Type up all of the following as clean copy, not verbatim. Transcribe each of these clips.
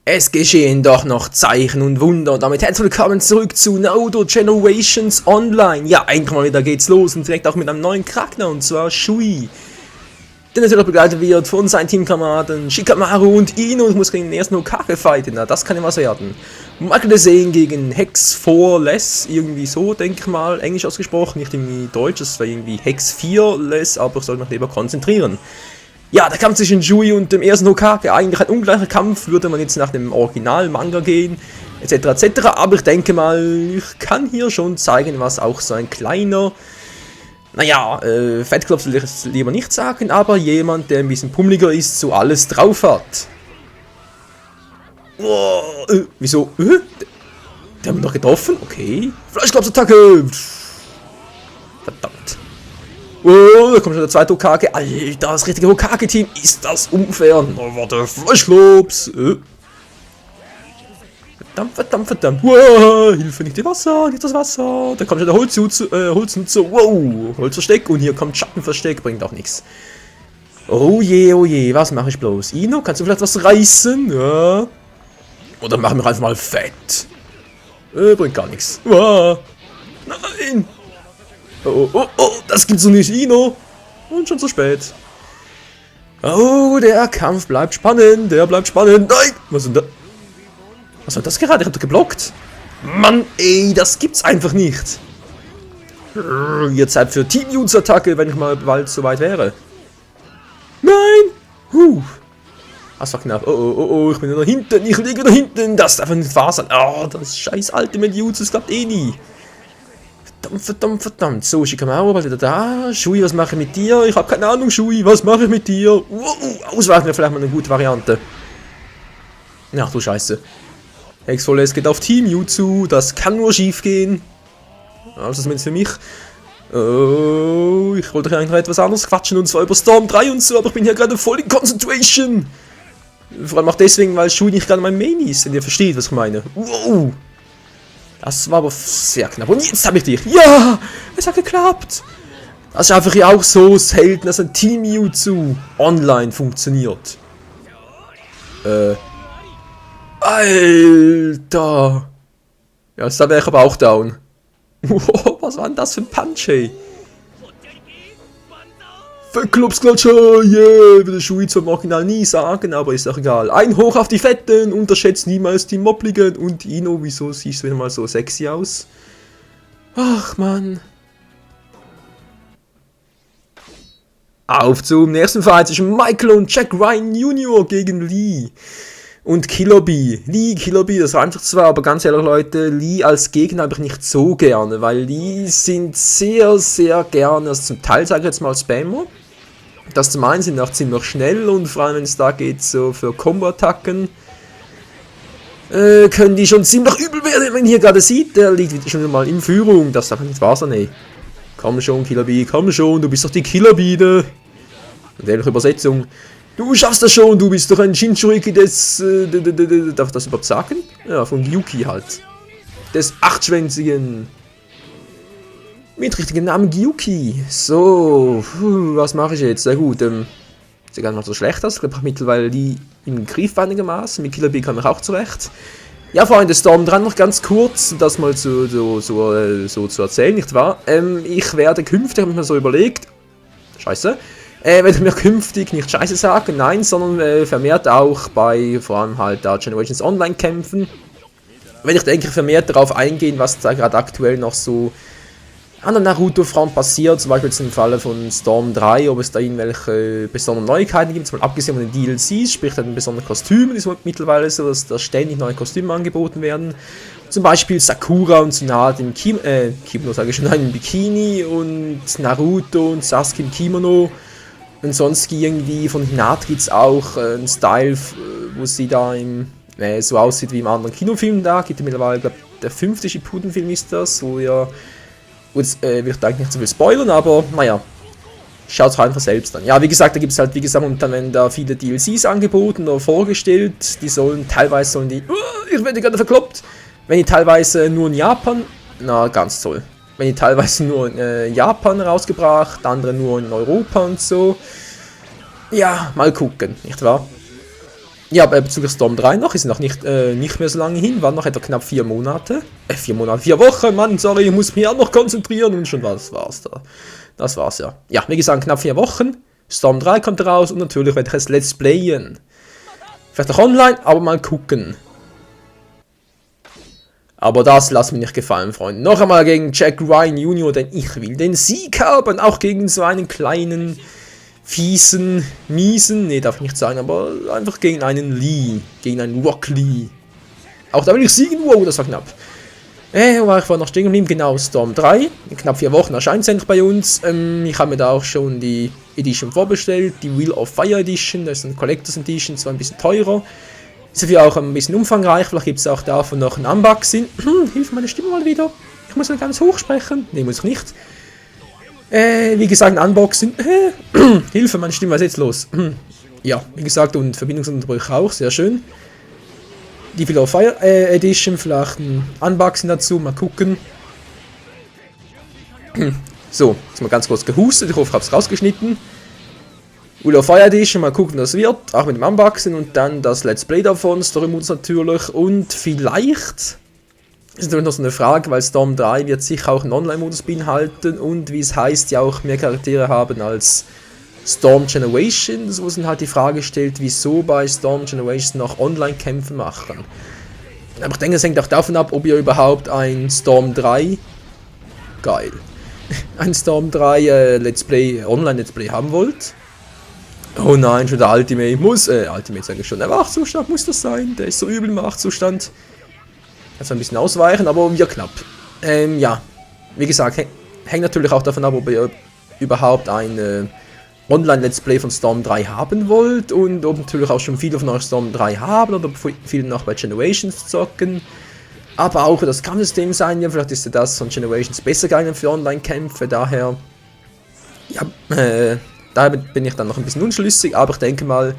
Es geschehen doch noch Zeichen und Wunder. Und damit herzlich willkommen zurück zu Naruto Generations Online. Ja, endlich mal wieder geht's los und direkt auch mit einem neuen Charakter, und zwar Shui. Der natürlich begleitet wird von seinen Teamkameraden Shikamaru und Ino. Ich muss gegen den ersten Hokage fighten. Na, das kann ja was werden. Michael Desane gegen Hex 4 Less. Irgendwie so, denke ich mal, englisch ausgesprochen. Nicht irgendwie deutsch, das war irgendwie Hex 4 Less, aber ich soll mich lieber konzentrieren. Ja, der Kampf zwischen Shui und dem ersten Hokage, eigentlich ein ungleicher Kampf, würde man jetzt nach dem Original-Manga gehen, etc. etc. Aber ich denke mal, ich kann hier schon zeigen, was auch so ein kleiner, naja, Fettklops will ich es lieber nicht sagen, aber jemand, der ein bisschen pummeliger ist, so alles drauf hat. Oh, wieso? Der hat mich noch getroffen? Okay. Fleischklopsattacke! Verdammt. Oh, da kommt schon der zweite Hokage. Alter, das richtige Hokage-Team. Ist das unfair? Oh, warte, Fleischklops. Verdammt, verdammt, verdammt. Wow, Hilfe, nicht die Wasser, nicht das Wasser. Da kommt schon der Holznutzer. Wow, Holzversteck. Und hier kommt Schattenversteck. Bringt auch nichts. Oh je, was mache ich bloß? Ino, kannst du vielleicht was reißen? Ja. Oder machen wir einfach mal fett. Bringt gar nichts. Wow. Nein. Oh, das gibt's so nicht, Ino. Und schon zu spät. Oh, der Kampf bleibt spannend, Nein, was ist denn da? Was war das gerade? Ich hab doch geblockt. Mann, ey, das gibt's einfach nicht. Jetzt Zeit für Team-Use-Attacke, wenn ich mal bald soweit wäre. Nein! Das war knapp. Oh, ich bin da hinten, ich liege da hinten. Das darf nicht wahr sein. Oh, das scheiß Ultimate Jutsu, das klappt eh nie. Verdammt. So, Shikamaru, bald wieder da. Shui, was mache ich mit dir? Ich habe keine Ahnung, Shui, was mache ich mit dir? Ausweichen wäre vielleicht mal eine gute Variante. Ach du Scheiße. Hex-Voll geht auf Team Jutsu, das kann nur schief gehen. Also zumindest für mich. Oh, ich wollte eigentlich noch etwas anderes quatschen, und zwar über Storm 3 und so, aber ich bin hier gerade voll in Concentration. Vor allem auch deswegen, weil Shui nicht gerade mein Main ist, wenn ihr versteht, was ich meine. Wow. Das war aber sehr knapp. Und jetzt habe ich dich. Ja, es hat geklappt. Das ist einfach ja auch so selten, dass ein Team Jutsu online funktioniert. Alter. Ja, jetzt wäre ich aber auch down. Wow, was war denn das für ein Punch, ey? Verklopsklatscher, yeah, würde Shui zum Original nie sagen, aber ist auch egal. Ein Hoch auf die Fetten, unterschätzt niemals die Moppligen. Und Ino, wieso siehst du wieder mal so sexy aus? Ach, Mann. Auf zum nächsten Fight zwischen Michael und Jack Ryan Jr. gegen Lee und Killer Bee. Killer Bee, das reimt sich zwar, aber ganz ehrlich, Leute, Lee als Gegner habe ich nicht so gerne, weil Lee sind sehr, sehr gerne, also zum Teil sage ich jetzt mal Spammer. Das zum einen sind auch ziemlich schnell, und vor allem wenn es da geht so für Combo-Attacken, können die schon ziemlich übel werden. Wenn man hier gerade sieht, der liegt schon mal in Führung. Das darf nicht wahr sein, ey. Komm schon, Killer Bee, komm schon, du bist doch die Killer Biene. Und ehrliche Übersetzung. Du schaffst das schon, du bist doch ein Jinchuriki des, darf ich das überhaupt sagen? Ja, von Yuki halt. Des achtschwänzigen. Mit richtigen Namen Gyuki. So, was mache ich jetzt? Sehr gut, sieht gar nicht mal so schlecht aus. Ich glaube mittlerweile die im Griff einigermaßen. Mit Killer Bee kann ich auch zurecht. Ja, Freunde, Storm 3 noch ganz kurz, das mal so zu erzählen, nicht wahr? Ich werde künftig, habe ich mir so überlegt, scheiße, werde mir künftig nicht scheiße sagen, nein, sondern vermehrt auch bei, vor allem halt da Generations Online kämpfen, wenn ich denke, vermehrt darauf eingehen, was da gerade aktuell noch so an der Naruto-Front passiert, zum Beispiel jetzt im Falle von Storm 3, ob es da irgendwelche besonderen Neuigkeiten gibt, mal abgesehen von den DLCs, sprich dann besondere Kostüme, die sind mittlerweile so, dass da ständig neue Kostüme angeboten werden. Zum Beispiel Sakura und Tsunade im Kimono, sage ich schon, im Bikini, und Naruto und Sasuke im Kimono. Und sonst irgendwie von Hinata gibt es auch einen Style, wo sie da so aussieht wie im anderen Kinofilm da. Gibt ja mittlerweile, glaube ich, der 5. Shippuden-Film ist das, wo ja. Jetzt will ich da eigentlich nicht so viel spoilern, aber naja, schaut es einfach selbst an. Ja, wie gesagt, da gibt es halt, momentan werden da viele DLCs angeboten oder vorgestellt, ich werde gerade verkloppt, wenn die teilweise nur in Japan, ganz toll, wenn die teilweise nur in Japan rausgebracht, andere nur in Europa und so, ja, mal gucken, nicht wahr? Ja, bezüglich Storm 3 noch, ist noch nicht mehr so lange hin, waren noch etwa knapp 4 Monate. 4 Monate, 4 Wochen, Mann, sorry, ich muss mich auch noch konzentrieren und schon was war's da. Das war's ja. Ja, wie gesagt, knapp 4 Wochen. Storm 3 kommt raus und natürlich werde ich es Let's Playen. Vielleicht auch online, aber mal gucken. Aber das lasst mir nicht gefallen, Freunde. Noch einmal gegen Jack Ryan Jr., denn ich will den Sieg haben. Auch gegen so einen kleinen, fiesen, miesen, nee, darf ich nicht sagen, aber einfach gegen einen Lee. Gegen einen Rock Lee. Auch da will ich siegen. Wow, das war knapp. War ich vorhin noch stehen geblieben, genau, Storm 3. In knapp 4 Wochen erscheint es endlich bei uns. Ich habe mir da auch schon die Edition vorbestellt, die Wheel of Fire Edition. Das ist eine Collectors Edition, zwar ein bisschen teurer. Ist dafür auch ein bisschen umfangreich, vielleicht gibt es auch davon noch ein Unboxing. Hilft meine Stimme mal wieder. Ich muss noch ganz hoch sprechen. Ne, muss ich nicht. Wie gesagt, ein Unboxing. Hilfe, meine Stimme, was ist jetzt los? Ja, wie gesagt, und Verbindungsunterbrüche auch, sehr schön. Die Wheel of Fire Edition, vielleicht ein Unboxing dazu, mal gucken. So, jetzt mal ganz kurz gehustet, ich hoffe, ich habe es rausgeschnitten. Wheel of Fire Edition, mal gucken, was wird, auch mit dem Unboxing und dann das Let's Play davon, Story Modes natürlich und vielleicht ist natürlich noch so eine Frage, weil Storm 3 wird sicher auch einen Online-Modus beinhalten und wie es heißt, ja auch mehr Charaktere haben als Storm Generations, wo sich halt die Frage stellt, wieso bei Storm Generations noch Online-Kämpfe machen. Aber ich denke, es hängt auch davon ab, ob ihr überhaupt ein Storm 3, geil, ein Storm 3 Let's Play, Online-Let's Play haben wollt. Oh nein, schon der Ultimate muss, Ultimate sage ich schon, der Wachzustand muss das sein, der ist so übel im Wachzustand. Kannst ein bisschen ausweichen, aber ja knapp. Ja, wie gesagt, hängt natürlich auch davon ab, ob ihr überhaupt ein Online-Let's Play von Storm 3 haben wollt und ob natürlich auch schon viele von euch Storm 3 haben oder ob viele noch bei Generations zocken. Aber auch das Kampfsystem sein, ja, vielleicht ist ja das von Generations besser geeignet für Online-Kämpfe, daher, ja, daher bin ich dann noch ein bisschen unschlüssig, aber ich denke mal,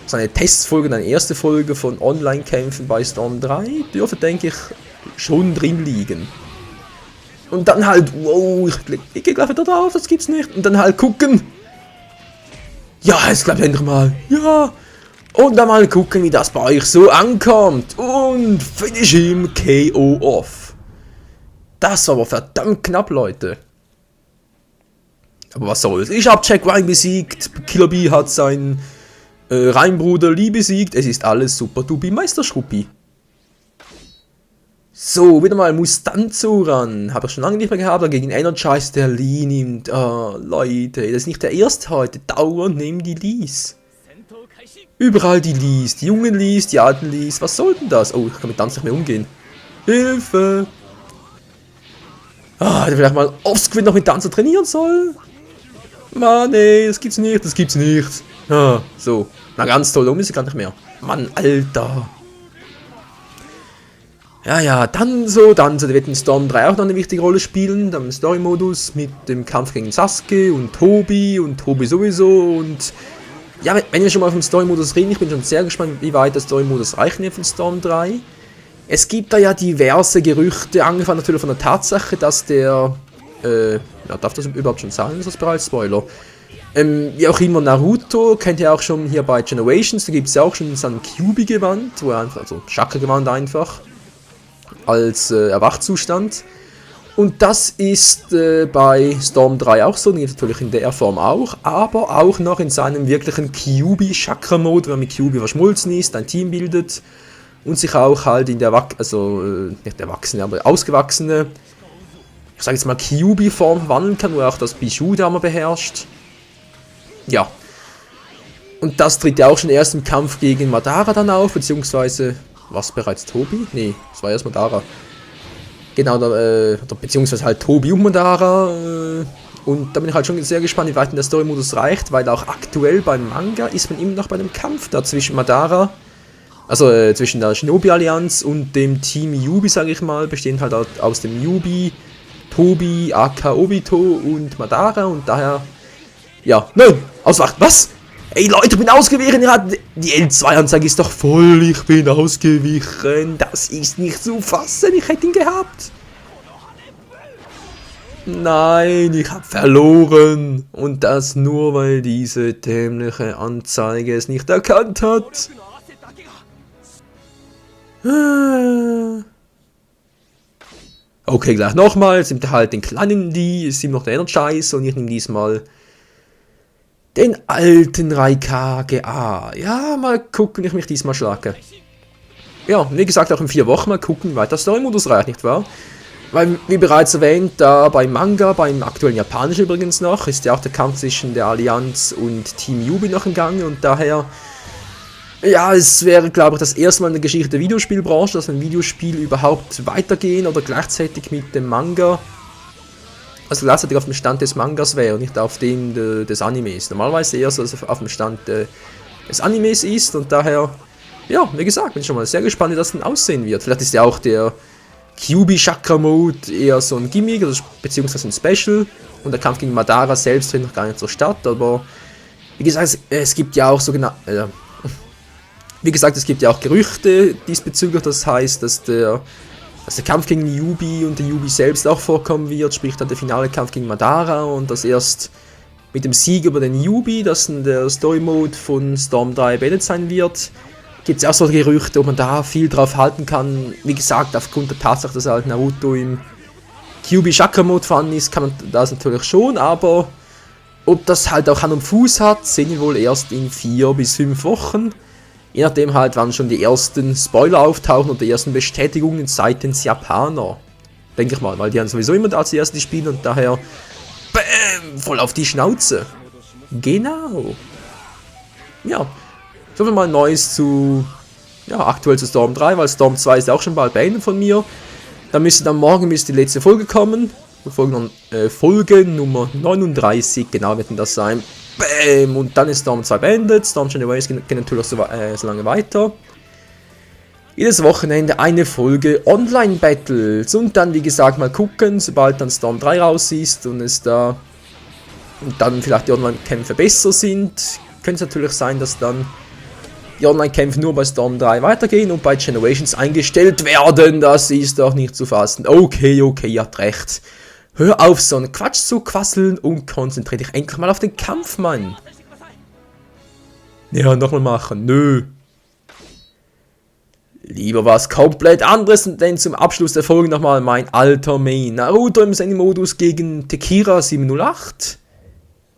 so eine Testfolge, eine erste Folge von Online-Kämpfen bei Storm 3 dürfte, denke ich, schon drin liegen. Und dann halt, wow, ich gehe gleich wieder drauf, das gibt's nicht. Und dann halt gucken. Ja, es klappt endlich mal. Ja. Und dann mal gucken, wie das bei euch so ankommt. Und finish him KO off. Das war aber verdammt knapp, Leute. Aber was soll's. Ich hab Jack Ryan besiegt. Killer B hat seinen Reinbruder Lee besiegt. Es ist alles super dubi Meisterschruppi. So, wieder mal Mustanzo ran. Habe ich schon lange nicht mehr gehabt. Dagegen Energize, der Lee nimmt. Oh, Leute, das ist nicht der erste heute. Dauernd nehmen die Lees. Überall die Lees. Die jungen Lees, die alten Lees. Was soll denn das? Oh, ich kann mit Tanz nicht mehr umgehen. Hilfe! Ah, hätte vielleicht mal offscreen noch mit Tanzer trainieren sollen. Mann, nee, das gibt's nicht, das gibt's nicht. Ah, so. Na, ganz toll, um ist sie gar nicht mehr. Mann, Alter. Ja, dann so, da wird in Storm 3 auch noch eine wichtige Rolle spielen, dann im Story-Modus mit dem Kampf gegen Sasuke und Tobi sowieso und ja, wenn wir schon mal vom Story-Modus reden, ich bin schon sehr gespannt, wie weit der Story-Modus reichen wird von Storm 3. Es gibt da ja diverse Gerüchte, angefangen natürlich von der Tatsache, dass der, ja, darf das überhaupt schon sagen, ist das bereits Spoiler? Wie auch immer, Naruto kennt ihr auch schon hier bei Generations, da gibt es ja auch schon so ein Kyubi-Gewand, wo er einfach, also Chakra-Gewand einfach, als Erwachzustand. Und das ist bei Storm 3 auch so, natürlich in der Form auch, aber auch noch in seinem wirklichen Kyubi-Chakra-Mode, wo er mit Kyubi verschmolzen ist, ein Team bildet und sich auch halt in der, nicht erwachsene, aber ausgewachsene, ich sage jetzt mal Kyubi-Form wandeln kann, wo er auch das Bijou-Dama beherrscht. Ja. Und das tritt ja auch schon erst im Kampf gegen Madara dann auf, beziehungsweise, was bereits Tobi? Nee, das war erst Madara. Genau, beziehungsweise halt Tobi und Madara. Und da bin ich halt schon sehr gespannt, wie weit der Story-Modus reicht, weil auch aktuell beim Manga ist man immer noch bei einem Kampf da zwischen Madara, also zwischen der Shinobi-Allianz und dem Team Yubi, sage ich mal, bestehend halt aus dem Yubi, Tobi, aka Obito und Madara und daher, ja, nein, auswacht, was? Ey Leute, ich bin ausgewichen, die L2-Anzeige ist doch voll, ich bin ausgewichen, das ist nicht zu fassen, ich hätte ihn gehabt. Nein, ich habe verloren und das nur, weil diese dämliche Anzeige es nicht erkannt hat. Okay, gleich nochmal. Jetzt nimmt er halt den kleinen die, ist ihm noch der Energize und ich nehme diesmal den alten Raikage. Ja, mal gucken, wie ich mich diesmal schlage. Ja, wie gesagt, auch in 4 Wochen mal gucken, wie weit der Story-Modus reicht, nicht wahr? Weil, wie bereits erwähnt, da beim Manga, beim aktuellen japanischen übrigens noch, ist ja auch der Kampf zwischen der Allianz und Team Yubi noch im Gange und daher, ja, es wäre, glaube ich, das erste Mal in der Geschichte der Videospielbranche, dass ein Videospiel überhaupt weitergehen oder gleichzeitig mit dem Manga, also gleichzeitig auf dem Stand des Mangas wäre und nicht auf dem des Animes. Normalerweise eher so, dass es auf dem Stand des Animes ist und daher, ja, wie gesagt, bin schon mal sehr gespannt, wie das denn aussehen wird. Vielleicht ist ja auch der Kyuubi Chakra Mode eher so ein Gimmick, also beziehungsweise ein Special und der Kampf gegen Madara selbst findet noch gar nicht so statt, aber wie gesagt, es gibt ja auch sogenannte, wie gesagt, es gibt ja auch Gerüchte diesbezüglich, das heißt, dass der Kampf gegen Yubi und der Yubi selbst auch vorkommen wird, sprich dann der finale Kampf gegen Madara und dass erst mit dem Sieg über den Yubi, das dann der Story Mode von Storm 3 beendet sein wird. Gibt es auch solche Gerüchte, ob man da viel drauf halten kann. Wie gesagt, aufgrund der Tatsache, dass halt Naruto im Kyuubi Chakra Mode vorhanden ist, kann man das natürlich schon, aber ob das halt auch Hand und Fuß hat, sehen wir wohl erst in 4 bis 5 Wochen. Je nachdem halt, wann schon die ersten Spoiler auftauchen und die ersten Bestätigungen seitens Japaner. Denke ich mal, weil die haben sowieso immer als erstes die Spiele und daher BÄM! Voll auf die Schnauze. Genau. Ja. So viel mal Neues zu, ja, aktuell zu Storm 3, weil Storm 2 ist auch schon bald beendet von mir. Dann morgen die letzte Folge kommen. Folge Nummer 39, genau wird denn das sein. Bäm! Und dann ist Storm 2 beendet. Storm Generations geht natürlich so lange weiter. Jedes Wochenende eine Folge Online-Battles. Und dann, wie gesagt, mal gucken, sobald dann Storm 3 raus ist und es da und dann vielleicht die Online-Kämpfe besser sind, könnte es natürlich sein, dass dann die Online-Kämpfe nur bei Storm 3 weitergehen und bei Generations eingestellt werden. Das ist doch nicht zu fassen. Okay, ihr habt recht. Hör auf, so einen Quatsch zu quasseln und konzentriere dich endlich mal auf den Kampf, Mann. Ja, nochmal machen. Nö. Lieber was komplett anderes und dann zum Abschluss der Folge nochmal mein alter Main. Naruto im Zen-Modus gegen Tekira 708.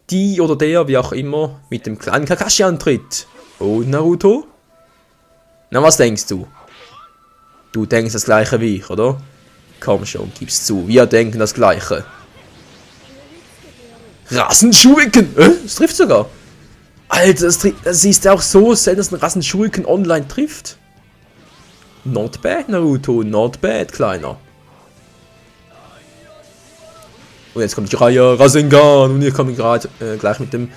Die oder der, wie auch immer, mit dem kleinen Kakashi antritt. Und Naruto? Na, was denkst du? Du denkst das gleiche wie ich, oder? Komm schon, gib's zu. Wir denken das Gleiche. Rasenschuriken! Das trifft sogar. Alter, das ist ja auch so selten, dass ein Rasenschuriken online trifft. Not bad, Naruto. Not bad, Kleiner. Und jetzt kommt die Reihe Rasengan. Und hier kommen gerade gleich mit dem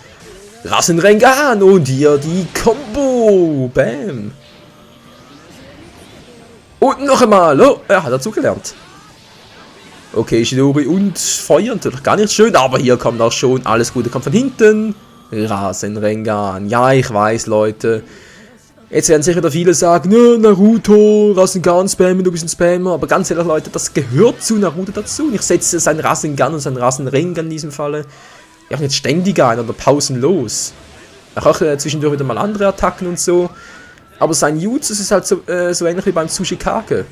Rasenrengan. Und hier die Combo. Bam. Und noch einmal. Oh, er hat dazugelernt. Okay, Shidori und Feuer natürlich gar nicht schön, aber hier kommt auch schon alles Gute, kommt von hinten. Rasenrengan. Ja, ich weiß, Leute. Jetzt werden sicher wieder viele sagen, ne, Naruto, Rasengan spammen, du bist ein Spammer. Aber ganz ehrlich, Leute, das gehört zu Naruto dazu. Und ich setze sein Rasengan und sein Rasenrengan in diesem Falle ja nicht ständig ein oder pausenlos. Auch zwischendurch wieder mal andere Attacken und so. Aber sein Jutsu ist halt so ähnlich wie beim Tsuchikage.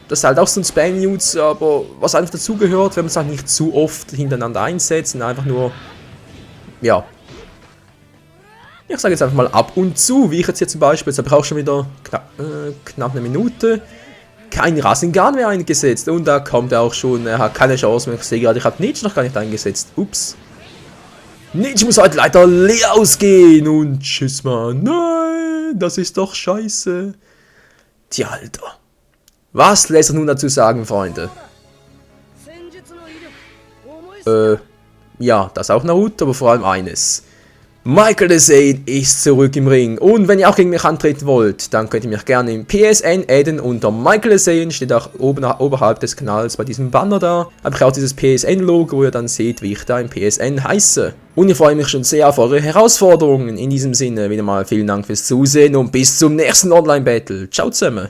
Das ist halt auch so ein Spam-Jutsu, aber was einfach dazugehört, wenn man es halt nicht zu oft hintereinander einsetzt und einfach nur, ja. Ich sage jetzt einfach mal ab und zu, wie ich jetzt hier zum Beispiel, jetzt habe ich auch schon wieder knapp eine Minute, kein Rasengan mehr eingesetzt. Und da kommt er auch schon, er hat keine Chance mehr. Ich sehe gerade, ich habe Nietzsche noch gar nicht eingesetzt. Ups. Nietzsche muss heute leider leer ausgehen und tschüss, Mann. Nein, das ist doch scheiße. Tja, Alter. Was lässt er nun dazu sagen, Freunde? Ja, das auch Naruto, aber vor allem eines. Michael the Sane ist zurück im Ring. Und wenn ihr auch gegen mich antreten wollt, dann könnt ihr mich gerne im PSN adden unter Michael the Sane. Steht auch oberhalb des Kanals bei diesem Banner da. Habe ich auch dieses PSN-Logo, wo ihr dann seht, wie ich da im PSN heiße. Und ich freue mich schon sehr auf eure Herausforderungen. In diesem Sinne wieder mal vielen Dank fürs Zusehen und bis zum nächsten Online-Battle. Ciao zusammen.